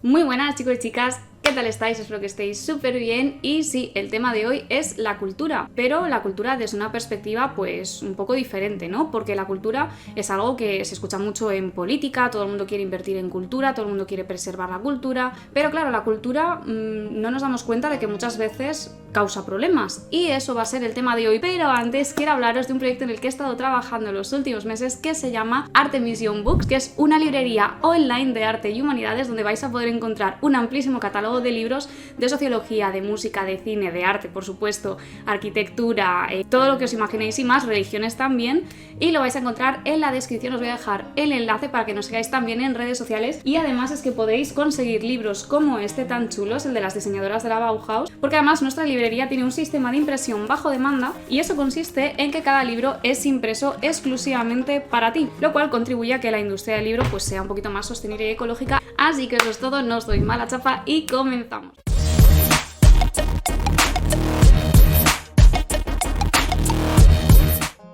Muy buenas chicos y chicas, ¿qué tal estáis? Espero que estéis súper bien. Y sí, el tema de hoy es la cultura, pero la cultura desde una perspectiva pues un poco diferente, ¿no? Porque la cultura es algo que se escucha mucho en política, todo el mundo quiere invertir en cultura, todo el mundo quiere preservar la cultura, pero claro, la cultura no nos damos cuenta de que muchas veces causa problemas, y eso va a ser el tema de hoy. Pero antes quiero hablaros de un proyecto en el que he estado trabajando en los últimos meses que se llama Artemision Books, que es una librería online de arte y humanidades donde vais a poder encontrar un amplísimo catálogo de libros de sociología, de música, de cine, de arte, por supuesto, arquitectura, todo lo que os imaginéis y más, religiones también, y lo vais a encontrar en la descripción. Os voy a dejar el enlace para que nos sigáis también en redes sociales, y además es que podéis conseguir libros como este tan chulos, el de las diseñadoras de la Bauhaus, porque además nuestra librería tiene un sistema de impresión bajo demanda, y eso consiste en que cada libro es impreso exclusivamente para ti, lo cual contribuye a que la industria del libro pues sea un poquito más sostenible y ecológica. Así que eso es todo, no os doy mala chapa y comenzamos.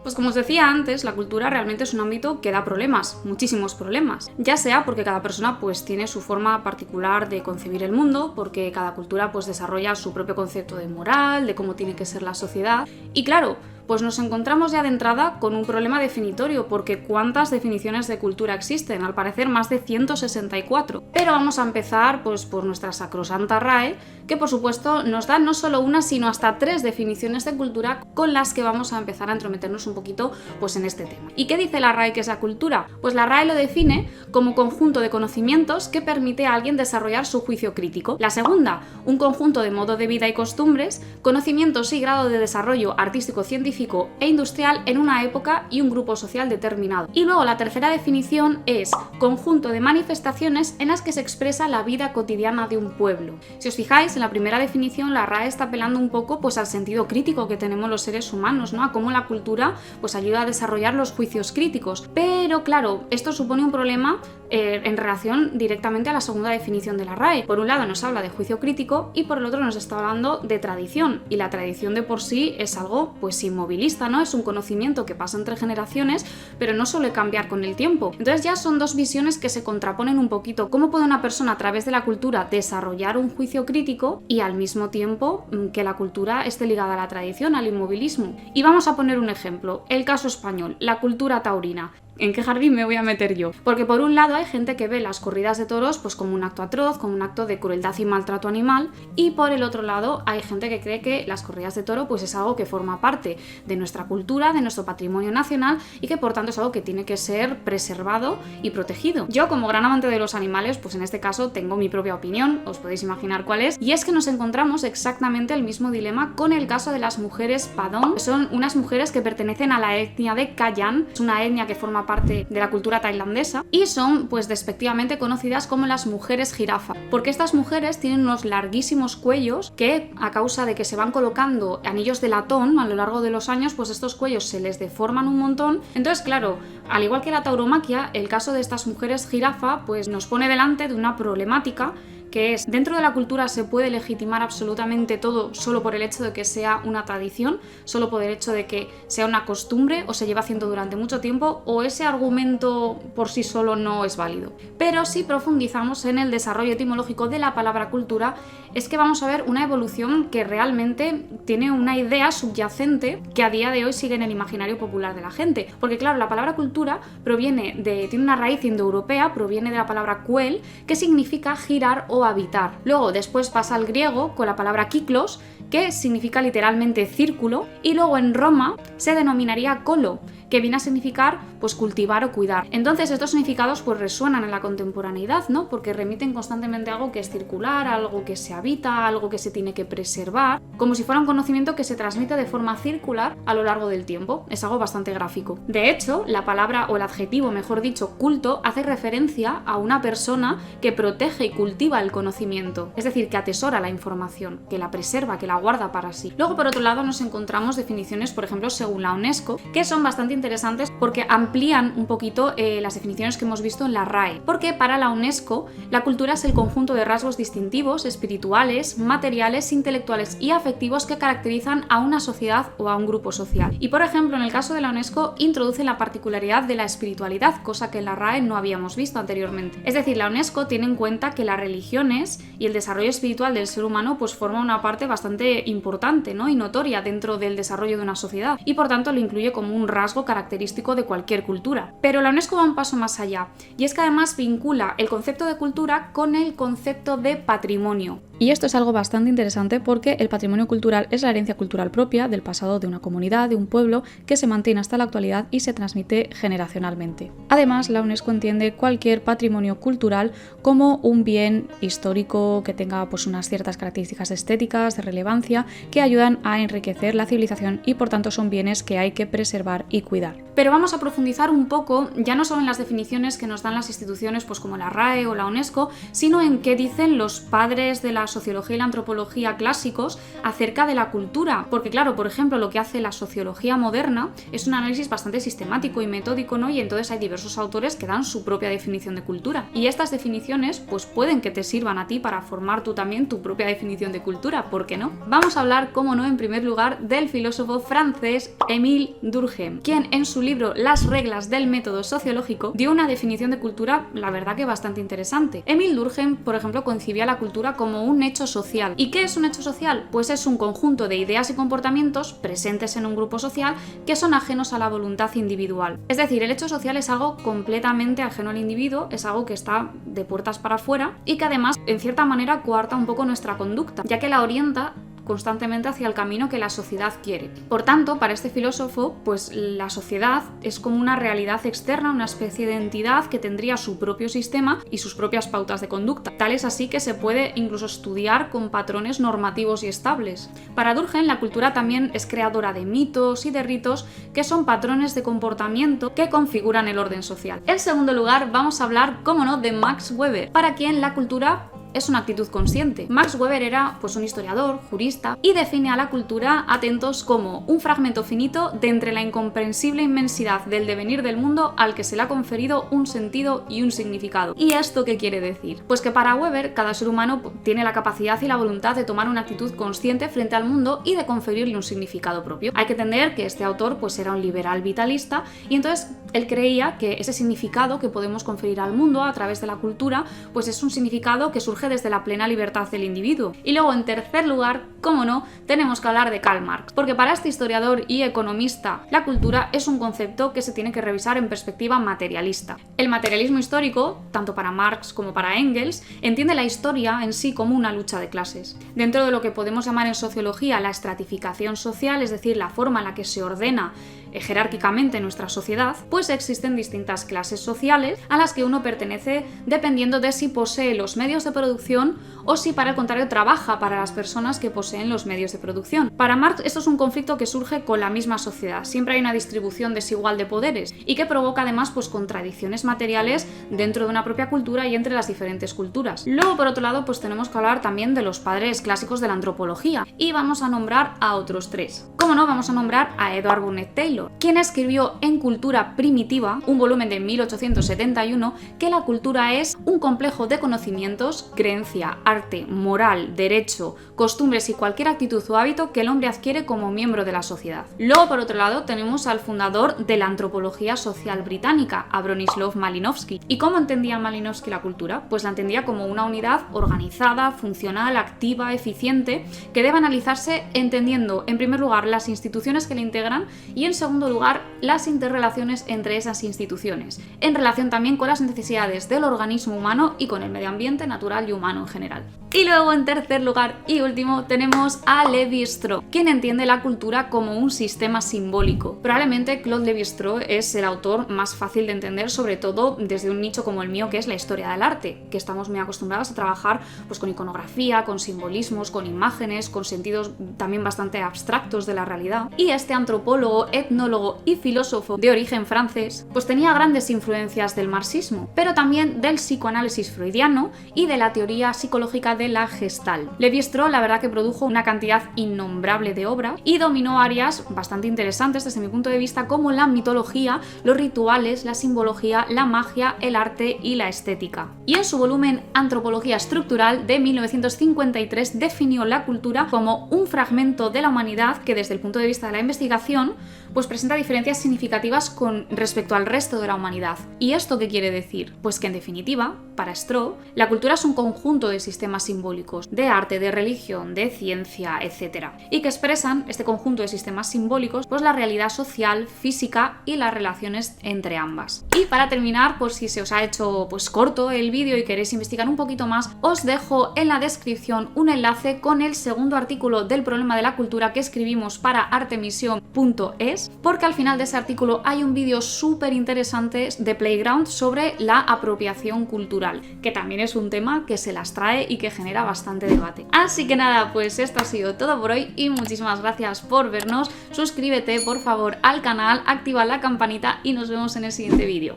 Pues como os decía antes, la cultura realmente es un ámbito que da problemas, muchísimos problemas, ya sea porque cada persona pues tiene su forma particular de concebir el mundo, porque cada cultura pues desarrolla su propio concepto de moral, de cómo tiene que ser la sociedad, y claro, pues nos encontramos ya de entrada con un problema definitorio, porque ¿cuántas definiciones de cultura existen? Al parecer más de 164. Pero vamos a empezar pues por nuestra sacrosanta RAE, que por supuesto nos da no solo una, sino hasta 3 definiciones de cultura, con las que vamos a empezar a entrometernos un poquito pues en este tema. ¿Y qué dice la RAE que es la cultura? Pues la RAE lo define como conjunto de conocimientos que permite a alguien desarrollar su juicio crítico. La segunda, un conjunto de modo de vida y costumbres, conocimientos y grado de desarrollo artístico, científico e industrial en una época y un grupo social determinado. Y luego la tercera definición es conjunto de manifestaciones en las que se expresa la vida cotidiana de un pueblo. Si os fijáis, en la primera definición la RAE está apelando un poco pues al sentido crítico que tenemos los seres humanos, ¿no? A cómo la cultura pues ayuda a desarrollar los juicios críticos. Pero claro, esto supone un problema en relación directamente a la segunda definición de la RAE. Por un lado nos habla de juicio crítico y por el otro nos está hablando de tradición, y la tradición de por sí es algo pues inmovilista, ¿no? Es un conocimiento que pasa entre generaciones, pero no suele cambiar con el tiempo. Entonces ya son dos visiones que se contraponen un poquito. ¿Cómo puede una persona a través de la cultura desarrollar un juicio crítico y al mismo tiempo que la cultura esté ligada a la tradición, al inmovilismo? Y vamos a poner un ejemplo, el caso español, la cultura taurina. ¿En qué jardín me voy a meter yo? Porque por un lado hay gente que ve las corridas de toros pues como un acto atroz, como un acto de crueldad y maltrato animal, y por el otro lado hay gente que cree que las corridas de toro pues es algo que forma parte de nuestra cultura, de nuestro patrimonio nacional, y que por tanto es algo que tiene que ser preservado y protegido. Yo, como gran amante de los animales, pues en este caso tengo mi propia opinión, os podéis imaginar cuál es, y es que nos encontramos exactamente el mismo dilema con el caso de las mujeres Padón, que son unas mujeres que pertenecen a la etnia de Kayan, es una etnia que forma parte de la cultura tailandesa, y son pues despectivamente conocidas como las mujeres jirafa, porque estas mujeres tienen unos larguísimos cuellos que, a causa de que se van colocando anillos de latón a lo largo de los años, pues estos cuellos se les deforman un montón. Entonces claro, al igual que la tauromaquia, el caso de estas mujeres jirafa pues nos pone delante de una problemática, que es, dentro de la cultura se puede legitimar absolutamente todo solo por el hecho de que sea una tradición, solo por el hecho de que sea una costumbre o se lleva haciendo durante mucho tiempo, o ese argumento por sí solo no es válido. Pero si profundizamos en el desarrollo etimológico de la palabra cultura, es que vamos a ver una evolución que realmente tiene una idea subyacente que a día de hoy sigue en el imaginario popular de la gente. Porque claro, la palabra cultura tiene una raíz indoeuropea, proviene de la palabra kuel, que significa girar o habitar. Luego después pasa al griego con la palabra kyklos, que significa literalmente círculo, y luego en Roma se denominaría kolo, que viene a significar pues cultivar o cuidar. Entonces estos significados pues resuenan en la contemporaneidad, ¿no? Porque remiten constantemente a algo que es circular, a algo que se habita, a algo que se tiene que preservar, como si fuera un conocimiento que se transmite de forma circular a lo largo del tiempo. Es algo bastante gráfico. De hecho, la palabra, o el adjetivo mejor dicho, culto, hace referencia a una persona que protege y cultiva el conocimiento, es decir, que atesora la información, que la preserva, que la guarda para sí. Luego, por otro lado, nos encontramos definiciones, por ejemplo, según la UNESCO, que son bastante interesantes porque amplían un poquito las definiciones que hemos visto en la RAE. Porque para la UNESCO, la cultura es el conjunto de rasgos distintivos, espirituales, materiales, intelectuales y afectivos que caracterizan a una sociedad o a un grupo social. Y por ejemplo, en el caso de la UNESCO, introduce la particularidad de la espiritualidad, cosa que en la RAE no habíamos visto anteriormente. Es decir, la UNESCO tiene en cuenta que las religiones y el desarrollo espiritual del ser humano pues forma una parte bastante importante, ¿no? y notoria dentro del desarrollo de una sociedad, y por tanto lo incluye como un rasgo característico de cualquier cultura. Pero la UNESCO va un paso más allá, y es que además vincula el concepto de cultura con el concepto de patrimonio. Y esto es algo bastante interesante porque el patrimonio cultural es la herencia cultural propia del pasado de una comunidad, de un pueblo, que se mantiene hasta la actualidad y se transmite generacionalmente. Además, la UNESCO entiende cualquier patrimonio cultural como un bien histórico que tenga pues unas ciertas características estéticas, de relevancia, que ayudan a enriquecer la civilización y por tanto son bienes que hay que preservar y cuidar. Pero vamos a profundizar un poco, ya no solo en las definiciones que nos dan las instituciones pues como la RAE o la UNESCO, sino en qué dicen los padres de la sociología y la antropología clásicos acerca de la cultura. Porque claro, por ejemplo, lo que hace la sociología moderna es un análisis bastante sistemático y metódico, ¿no? Y entonces hay diversos autores que dan su propia definición de cultura. Y estas definiciones pues pueden que te sirvan a ti para formar tú también tu propia definición de cultura, ¿por qué no? Vamos a hablar, como no, en primer lugar del filósofo francés Émile Durkheim, quien en su libro Las reglas del método sociológico dio una definición de cultura, la verdad que bastante interesante. Émile Durkheim, por ejemplo, concibía la cultura como un hecho social. ¿Y qué es un hecho social? Pues es un conjunto de ideas y comportamientos presentes en un grupo social que son ajenos a la voluntad individual. Es decir, el hecho social es algo completamente ajeno al individuo, es algo que está de puertas para afuera y que además, en cierta manera, coarta un poco nuestra conducta, ya que la orienta constantemente hacia el camino que la sociedad quiere. Por tanto, para este filósofo, pues la sociedad es como una realidad externa, una especie de entidad que tendría su propio sistema y sus propias pautas de conducta. Tal es así que se puede incluso estudiar con patrones normativos y estables. Para Durkheim, la cultura también es creadora de mitos y de ritos que son patrones de comportamiento que configuran el orden social. En segundo lugar, vamos a hablar, cómo no, de Max Weber, para quien la cultura es una actitud consciente. Max Weber era pues un historiador, jurista, y define a la cultura, atentos, como un fragmento finito de entre la incomprensible inmensidad del devenir del mundo al que se le ha conferido un sentido y un significado. ¿Y esto qué quiere decir? Pues que para Weber cada ser humano tiene la capacidad y la voluntad de tomar una actitud consciente frente al mundo y de conferirle un significado propio. Hay que entender que este autor pues era un liberal vitalista y entonces él creía que ese significado que podemos conferir al mundo a través de la cultura pues es un significado que surge desde la plena libertad del individuo. Y luego, en tercer lugar, cómo no, tenemos que hablar de Karl Marx, porque para este historiador y economista la cultura es un concepto que se tiene que revisar en perspectiva materialista. El materialismo histórico, tanto para Marx como para Engels, entiende la historia en sí como una lucha de clases. Dentro de lo que podemos llamar en sociología la estratificación social, es decir, la forma en la que se ordena jerárquicamente nuestra sociedad, pues existen distintas clases sociales a las que uno pertenece dependiendo de si posee los medios de producción o si, para el contrario, trabaja para las personas que poseen los medios de producción. Para Marx esto es un conflicto que surge con la misma sociedad. Siempre hay una distribución desigual de poderes y que provoca además pues contradicciones materiales dentro de una propia cultura y entre las diferentes culturas. Luego, por otro lado, pues tenemos que hablar también de los padres clásicos de la antropología y vamos a nombrar a otros tres. Como no, vamos a nombrar a Edward Burnett Taylor, quien escribió en Cultura Primitiva, un volumen de 1871, que la cultura es un complejo de conocimientos, creencia, arte, moral, derecho, costumbres y cualquier actitud o hábito que el hombre adquiere como miembro de la sociedad. Luego, por otro lado, tenemos al fundador de la antropología social británica, a Bronislaw Malinowski. ¿Y cómo entendía Malinowski la cultura? Pues la entendía como una unidad organizada, funcional, activa, eficiente, que debe analizarse entendiendo, en primer lugar, las instituciones que la integran y, en segundo lugar, las interrelaciones entre esas instituciones, en relación también con las necesidades del organismo humano y con el medio ambiente natural y humano en general. Y luego, en tercer lugar y último, tenemos a Lévi-Strauss, quien entiende la cultura como un sistema simbólico. Probablemente Claude Lévi-Strauss es el autor más fácil de entender, sobre todo desde un nicho como el mío, que es la historia del arte, que estamos muy acostumbrados a trabajar pues con iconografía, con simbolismos, con imágenes, con sentidos también bastante abstractos de la realidad. Y este antropólogo, etnólogo y filósofo de origen francés, pues tenía grandes influencias del marxismo, pero también del psicoanálisis freudiano y de la teoría psicológica de la Gestalt. Lévi-Strauss la verdad que produjo una cantidad innombrable de obras y dominó áreas bastante interesantes desde mi punto de vista como la mitología, los rituales, la simbología, la magia, el arte y la estética. Y en su volumen Antropología estructural de 1953 definió la cultura como un fragmento de la humanidad que desde el punto de vista de la investigación pues presenta diferencias significativas con respecto al resto de la humanidad. ¿Y esto qué quiere decir? Pues que en definitiva, para Strauss, la cultura es un conjunto de sistemas simbólicos, de arte, de religión, de ciencia, etc. Y que expresan este conjunto de sistemas simbólicos pues la realidad social, física y las relaciones entre ambas. Y para terminar, por si se os ha hecho pues corto el vídeo y queréis investigar un poquito más, os dejo en la descripción un enlace con el segundo artículo del problema de la cultura que escribimos para artemision.es, porque al final de ese artículo hay un vídeo súper interesante de Playground sobre la apropiación cultural, que también es un tema que se las trae y que genera bastante debate. Así que nada, pues esto ha sido todo por hoy y muchísimas gracias por vernos. Suscríbete por favor al canal, activa la campanita y nos vemos en el siguiente vídeo.